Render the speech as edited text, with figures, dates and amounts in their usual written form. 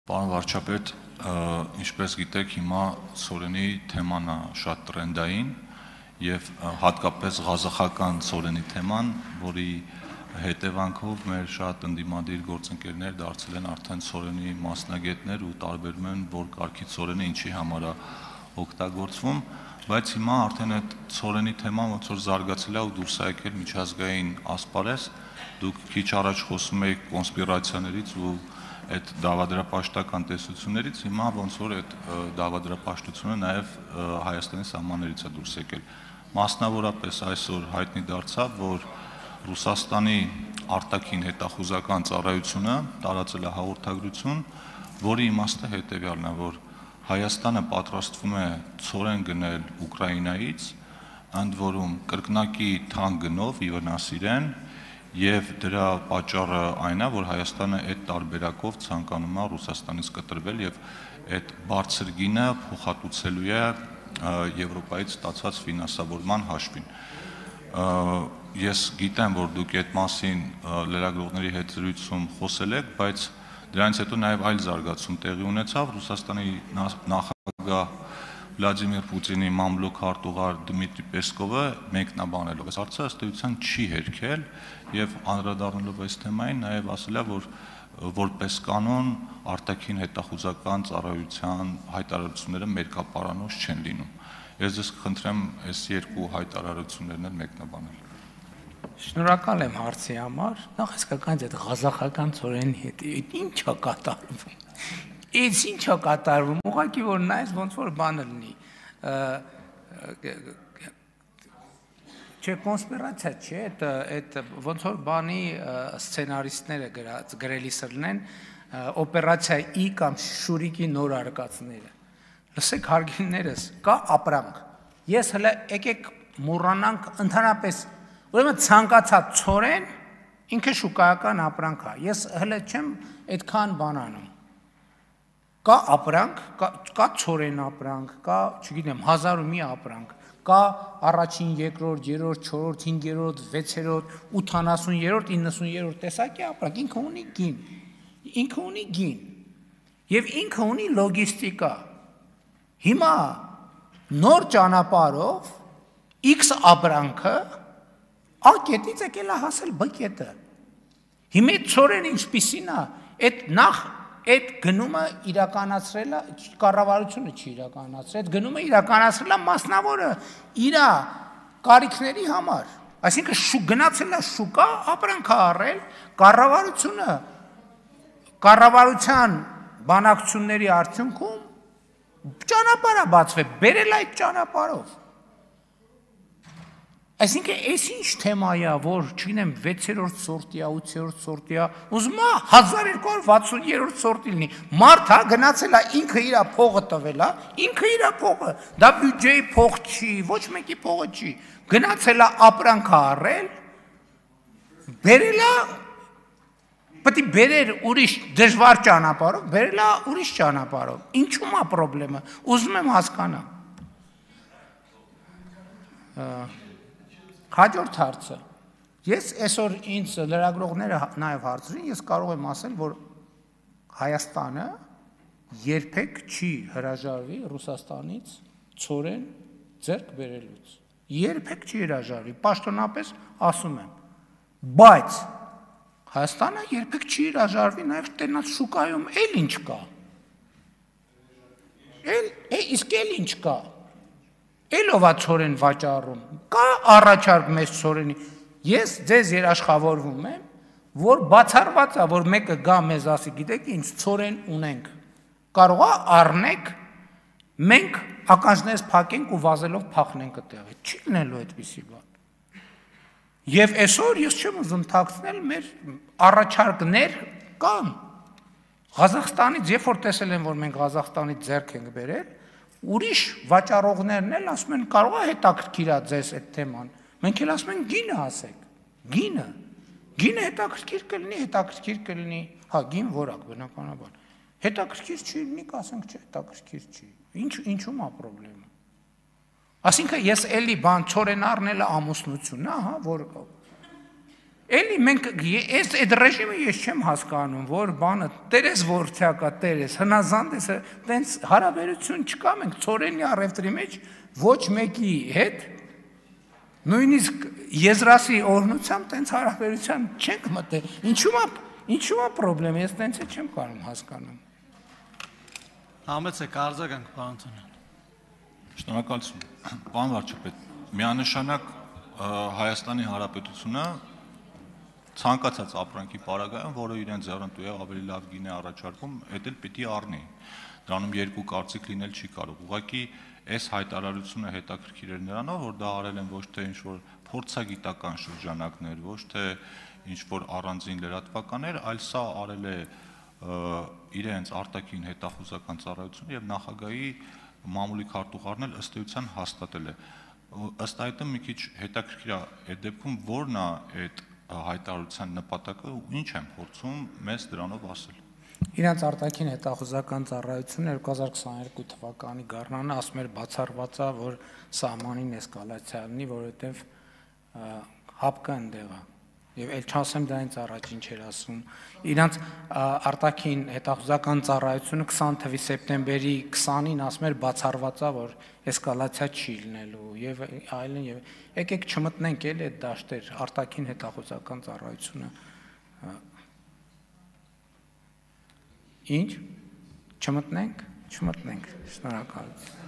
Պարոն վարչապետ, ինչպես գիտեք, հիմա ցորենի թեման է շատ տրենդային եւ հատկապես ղազախական ցորենի թեման, որի հետևանքով մեր շատ ընդդիմադիր գործընկերներ դարձել են արդեն ցորենի մասնագետներ ու տարբերում են, որ կարգի ցորենը ինչի համար է օգտագործվում, բայց հիմա արդեն այդ ցորենի թեման ոնց որ զարգացել է ու դուրս է եկել միջազգային ասպարեզ, դուք քիչ առաջ խոսում եք կոնսպիրացիաներից ու այդ դավադրապաշտական տեսություններից, հիմա ոնց որ այդ դավադրապաշտությունը նաև Հայաստանի սահմաններից է դուրս եկել։ Մասնավորապես այսօր հայտնի դարձավ, որ Ռուսաստանի արտաքին հետախուզական ծառայությունը տարածել է հաղորդագրություն, որի իմաստը հետևյալն է, որ Հայաստանը պատրաստվում է ցորեն գնել Ուկրաինայից, ընդ որում կրկնակի թանկ գնով ի վնասիրեն, եւ դրա պատճառը այն է, որ Հայաստանը այդ տարբերակով ցանկանում է Ռուսաստանից կտրվել եւ այդ բարձր գինը փոխհատուցելու է Եվրոպայից ստացած ֆինանսավորման հաշվին։ Ես գիտեմ, որ դուք այդ մասին լրագրողների հետ զրույցում խոսել եք, բայց դրանից հետո նաեւ այլ զարգացում տեղի ունեցավ Ռուսաստանի նախագահ Վլադիմիր Պուտինի մամլոք արտուղար Դմիտրի Պեսկովը մեկնաբանելով այս հարցը ըստ էության չի հերքել եւ անդրադառնալով այս թեմային նաեւ ասել է, որ որպես կանոն արտաքին հետախուզական ծառայության հայտարարությունները մերկապարանոց չեն լինում։ Ես ձեզ կխնդրեմ այս երկու հայտարարություններն էլ մեկնաբանել։ Շնորհակալ եմ հարցի համար։ Նախ հասկական այդ ղազախական ցորենի հետ ինչ է կատարվում։ Ինչ է կատարվում, ուղղակի որ նայես ոնց որ բանը լինի, չէ կոնսպիրացիա չէ, այդ ոնց որ բանի սցենարիստները գրելիս լինեն օպերացիա ի կամ շուրիկի նոր արկածները, լսեք հարգիններս, կա ապրանք, ես հələ եկեք մոռանանք ընդհանրապես, ուրեմն ցանկացած ցորեն ինքը շուկայական ապրանք է, ես հələ չեմ այդքան բան անում։ Կա ապրանք, կա ցորեն ապրանք, կա, չգիտեմ, 1000 ու մի ապրանք, կա առաջին, երկրորդ, երրորդ, չորրորդ, 5-րդ, 6-րդ, 80-րդ, 90-րդ տեսակի ապրանք, ինքը ունի գին, ինքը ունի գին, եւ ինքը ունի լոգիստիկա։ Հիմա նոր ճանապարհով X ապրանքը A կետից եկել է հասել B կետը։ Հիմա ցորեն ինչպիսին է, այդ նախ այդ գնումը իրականացրել է, կառավարությունը չի իրականացրել, այդ գնումը իրականացրել է մասնավորը իր կարիքների համար, այսինքն գնացել է շուկա, ապրանք է առել, կառավարությունը, կառավարության բանակցությունների արդյունքում ճանապարհ է բացվել, բերել այդ ճանապարհով։ Այսինքն այս ինչ թեմա է, որ չգիտեմ 6-րդ սորտի է, 8-րդ սորտի է, ուզում է 1260-րդ սորտի լինի։ Մարդը գնացել է ինքը իր փողը տվել է, ինքը իր փողը, դա բյուջեի փող չի, ոչ մեկի փողը չի։ Գնացել է ապրանք առել, բերել է, պետք է բերեր ուրիշ դժվար ճանապարհով, բերել է ուրիշ ճանապարհով։ Ինչու՞մ է խնդրումը։ Ուզում եմ հասկանալ։ Հաջորդ հարցը, ես այսօր ինձ լրագրողները նաև հարցրին, ես կարող եմ ասել, որ Հայաստանը երբեք չի հրաժարվի Ռուսաստանից ցորեն ձեռք բերելուց, երբեք չի հրաժարվի, պաշտոնապես ասում եմ, բայց Հայաստանը երբեք չի հրաժարվի նաև տենաց շուկայում էլ ինչ կա, իսկ էլ ինչ կա, Էլով է ցորեն վաճառում, կա առաջարկ մեծ ցորենի, ես ձեզ երաշխավորվում եմ, որ բացառված է, որ մեկը գա մեզ ասի, գիտեք ինչ ցորեն ունենք, կարող է առնեք, մենք ականջներս փակենք ու վազելով փախնենք այդտեղից, չի լինելու այդպիսի բան։ Եվ այսօր ես չեմ ուզում թաքցնել մեր առաջարկներ կան, Ղազախստանից, երբ որ տեսել են, որ մենք Ղազախստանից ձեռք ենք բերել, ուրիշ վաճառողներն էլ ասում են կարող է հետաքրքիր է ձեզ այդ թեման։ Մենք էլ ասում ենք գինը ասեք։ Գինը հետաքրքիր կլինի, հա, գին որակ բնականաբար։ Հետաքրքիր չի լինի, կասենք չէ, հետաքրքիր չի։ Ինչու՞մ է խնդրումը։ Այսինքն ես էլի բան ցորեն առնելը ամուսնություն, հա, որ Էլի մենք այդ ռեժիմը ես չեմ հասկանում, որ բանը տերես ворթյակա, տերես հնազանդ է, տենց հարաբերություն չկա, մենք ծորենի առևտրի մեջ ոչ մեկի հետ նույնիսկ եզրասի օրհնությամբ տենց հարաբերության չենք մտել։ Ինչու՞ է խնդրեմ, ես տենց չեմ կարող հասկանում։ Համեցեք արձագանք, պարոն Թոնյան։ Շնորհակալություն։ Պարոն վարչապետ, միանշանակ Հայաստանի Հանրապետությունը ցանկացած ապրանքի պարագայում, որը իրեն ձեռնտու է ավելի լավ գինի առաջարկում, դա էլ պիտի առնի։ Դրանում երկու կարծիք լինել չի կարող։ Ուղղակի այս հայտարարությունը հետաքրքիր էր նրանով, որ դա արել են ոչ թե ինչ-որ փորձագիտական շրջանակներ, ոչ թե ինչ-որ առանձին լրատվականներ, այլ սա արել է իրենց արտաքին հետախուզական ծառայությունը եւ նախագահի մամուլի քարտուղարն էլ ըստ էության հաստատել է։ Ըստ այդմ մի քիչ հետաքրքիր է այդ դեպքում որն է այդ հայտարարության նպատակը ու ինչ են փորձում մեզ դրանով ասել։ Իրանց արտաքին հետախուզական ծառայությունը 2022 թվականի գարնանը ասում էր բացառված է, որ սահմանին էսկալացիա լինի, որովհետև հապկա ընդեղ է։ Եվ էլ չասեմ դրանից առաջ ինչ էր ասում։ Իրանց արտաքին հետախուզական ծառայությունը 20 թվականի սեպտեմբերի 20-ին ասում էր բացառված է, որ էսկալացիա չի լինելու եւ այլն եւ եկեք չմտնենք էլ այդ դաշտեր արտաքին հետախուզական ծառայությունը ինչ չմտնենք շնորհակալություն